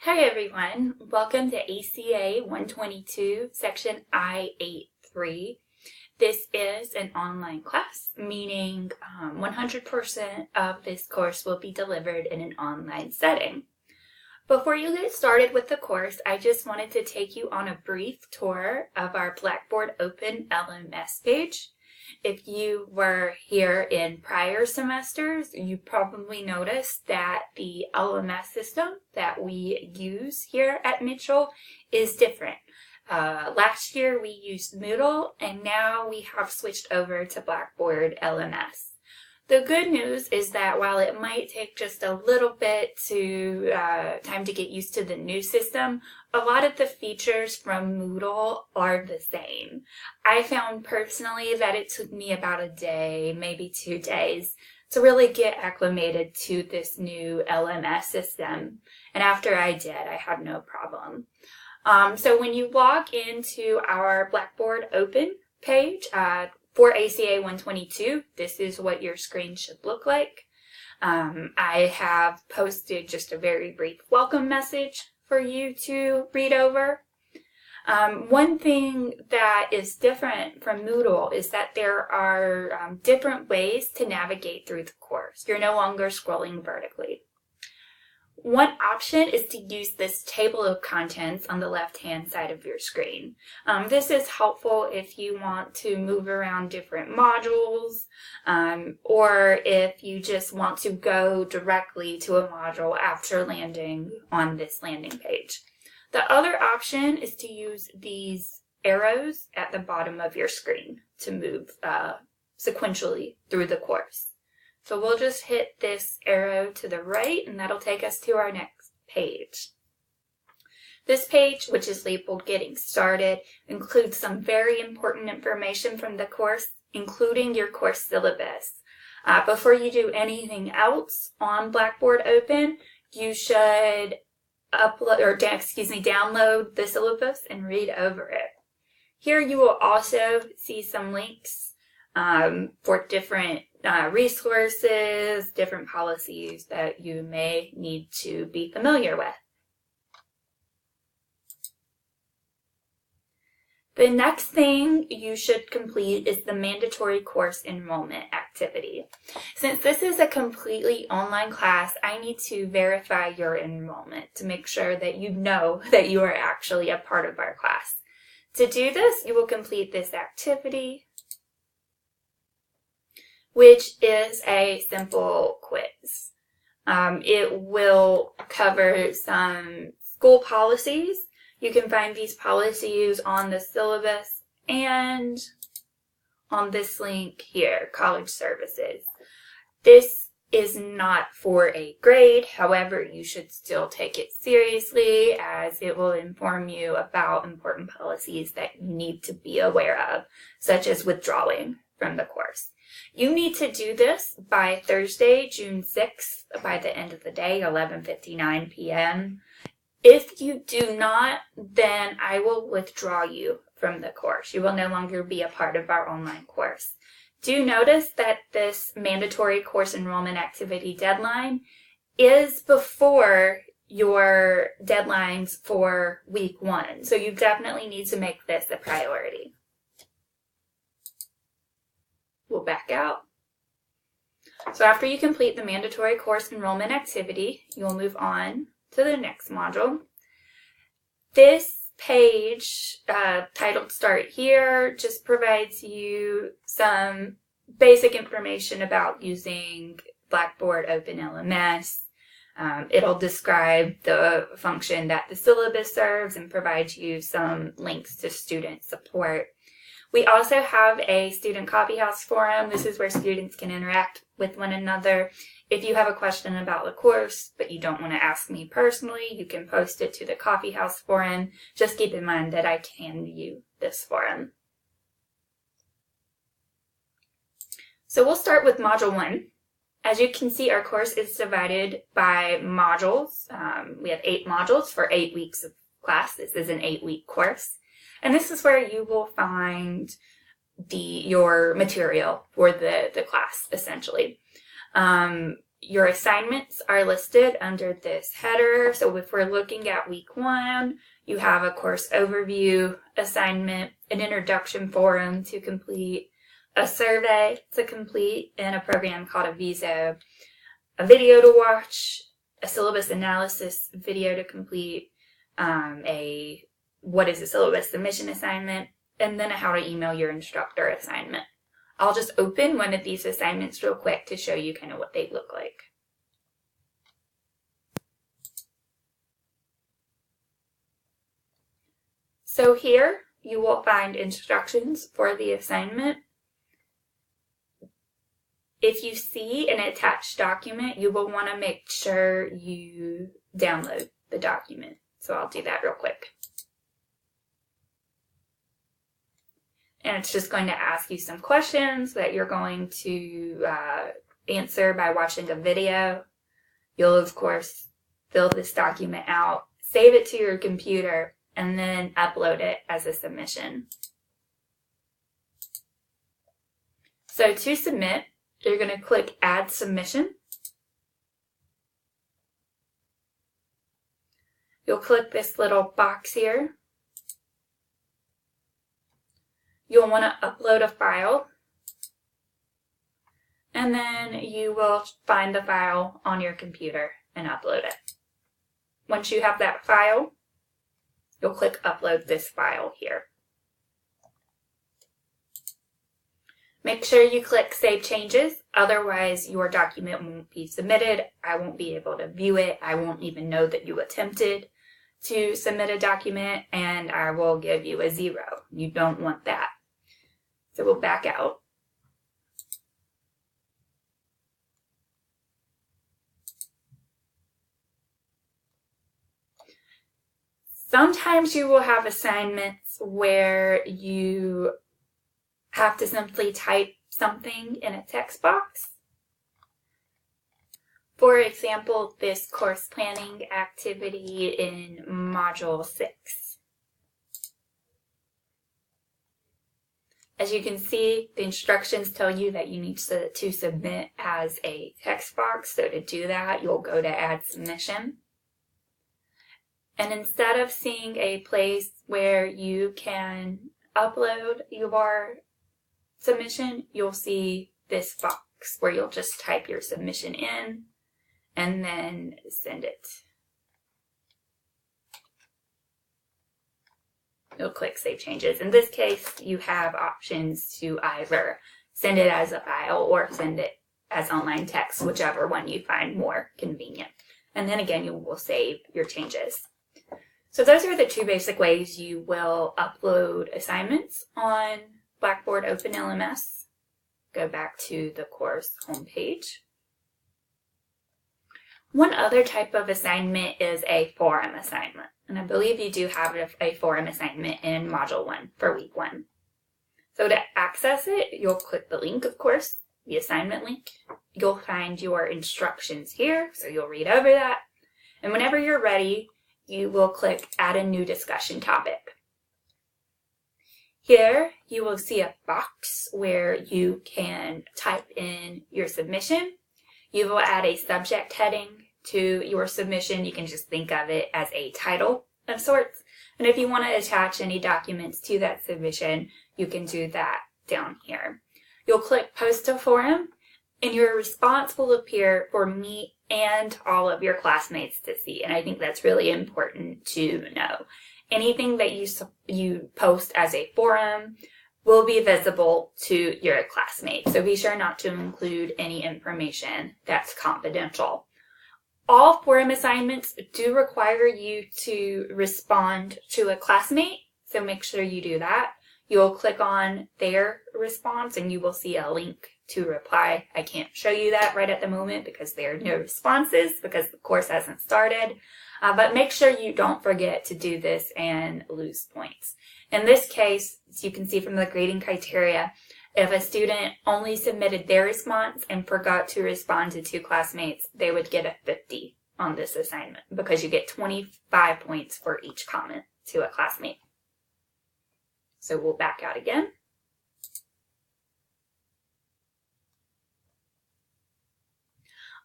Hi everyone, welcome to ACA 122, section I-83. This is an online class, meaning 100% of this course will be delivered in an online setting. Before you get started with the course, I just wanted to take you on a brief tour of our Blackboard Open LMS page. If you were here in prior semesters, you probably noticed that the LMS system that we use here at Mitchell is different. Last year we used Moodle, and now we have switched over to Blackboard LMS. The good news is that while it might take just a little bit time to get used to the new system, a lot of the features from Moodle are the same. I found personally that it took me about a day, maybe 2 days, to really get acclimated to this new LMS system. And after I did, I had no problem. So when you log into our Blackboard Open page, for ACA 122, this is what your screen should look like. I have posted just a very brief welcome message for you to read over. One thing that is different from Moodle is that there are different ways to navigate through the course. You're no longer scrolling vertically. One option is to use this table of contents on the left-hand side of your screen. This is helpful if you want to move around different modules, or if you just want to go directly to a module after landing on this landing page. The other option is to use these arrows at the bottom of your screen to move sequentially through the course. So we'll just hit this arrow to the right, and that'll take us to our next page. This page, which is labeled Getting Started, includes some very important information from the course, including your course syllabus. Before you do anything else on Blackboard Open, you should download the syllabus and read over it. Here you will also see some links for different resources, different policies that you may need to be familiar with. The next thing you should complete is the mandatory course enrollment activity. Since this is a completely online class, I need to verify your enrollment to make sure that you know that you are actually a part of our class. To do this, you will complete this activity, which is a simple quiz. It will cover some school policies. You can find these policies on the syllabus and on this link here, College Services. This is not for a grade, however, you should still take it seriously as it will inform you about important policies that you need to be aware of, such as withdrawing from the course. You need to do this by Thursday, June 6th, by the end of the day, 11:59 p.m. If you do not, then I will withdraw you from the course. You will no longer be a part of our online course. Do notice that this mandatory course enrollment activity deadline is before your deadlines for week 1. So you definitely need to make this a priority. We'll back out. So after you complete the mandatory course enrollment activity, you'll move on to the next module. This page, titled Start Here, just provides you some basic information about using Blackboard Open LMS. It'll describe the function that the syllabus serves and provide you some links to student support. We also have a student coffeehouse forum. This is where students can interact with one another. If you have a question about the course, but you don't want to ask me personally, you can post it to the coffeehouse forum. Just keep in mind that I can view this forum. So we'll start with Module 1. As you can see, our course is divided by modules. We have 8 modules for 8 weeks of class. This is an 8-week course. And this is where you will find your material for the class, essentially. Your assignments are listed under this header. So if we're looking at week 1, you have a course overview assignment, an introduction forum to complete, a survey to complete in a program called a VISO, a video to watch, a syllabus analysis video to complete, a what is a syllabus submission assignment, and then a how to email your instructor assignment. I'll just open one of these assignments real quick to show you kind of what they look like. So here you will find instructions for the assignment. If you see an attached document, you will want to make sure you download the document. So I'll do that real quick. And it's just going to ask you some questions that you're going to answer by watching a video. You'll, of course, fill this document out, save it to your computer, and then upload it as a submission. So to submit, you're going to click Add Submission. You'll click this little box here. You'll want to upload a file, and then you will find the file on your computer and upload it. Once you have that file, you'll click Upload this file here. Make sure you click Save Changes, otherwise your document won't be submitted. I won't be able to view it. I won't even know that you attempted to submit a document, and I will give you a 0. You don't want that. So we'll back out. Sometimes you will have assignments where you have to simply type something in a text box. For example, this course planning activity in Module 6. As you can see, the instructions tell you that you need to submit as a text box. So to do that, you'll go to Add Submission. And instead of seeing a place where you can upload your submission, you'll see this box where you'll just type your submission in and then send it. You'll click Save Changes. In this case, you have options to either send it as a file or send it as online text, whichever one you find more convenient. And then again, you will save your changes. So those are the 2 basic ways you will upload assignments on Blackboard Open LMS. Go back to the course homepage. One other type of assignment is a forum assignment. And I believe you do have a forum assignment in Module 1 for week 1. So to access it, you'll click the link, of course, the assignment link. You'll find your instructions here, so you'll read over that. And whenever you're ready, you will click Add a New Discussion Topic. Here, you will see a box where you can type in your submission. You will add a subject heading to your submission. You can just think of it as a title of sorts. And if you want to attach any documents to that submission, you can do that down here. You'll click Post to Forum, and your response will appear for me and all of your classmates to see. And I think that's really important to know. Anything that you post as a forum will be visible to your classmates. So be sure not to include any information that's confidential. All forum assignments do require you to respond to a classmate, so make sure you do that. You'll click on their response and you will see a link to reply. I can't show you that right at the moment because there are no responses because the course hasn't started. But make sure you don't forget to do this and lose points. In this case, as you can see from the grading criteria, if a student only submitted their response and forgot to respond to 2 classmates, they would get a 50 on this assignment because you get 25 points for each comment to a classmate. So we'll back out again.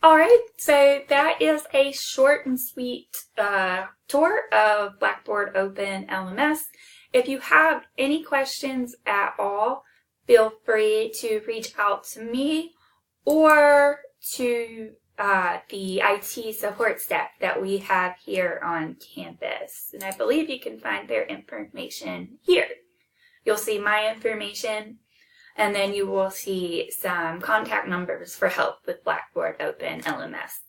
All right, so that is a short and sweet tour of Blackboard Open LMS. If you have any questions at all, feel free to reach out to me or to the IT support staff that we have here on campus. And I believe you can find their information here. You'll see my information, and then you will see some contact numbers for help with Blackboard Open LMS.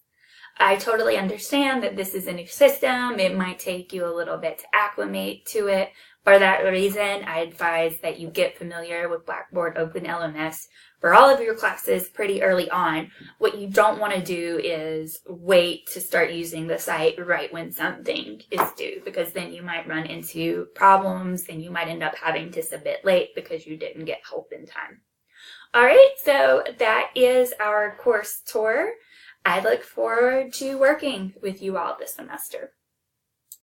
I totally understand that this is a new system. It might take you a little bit to acclimate to it. For that reason, I advise that you get familiar with Blackboard Open LMS for all of your classes pretty early on. What you don't want to do is wait to start using the site right when something is due, because then you might run into problems and you might end up having to submit late because you didn't get help in time. All right, so that is our course tour. I look forward to working with you all this semester.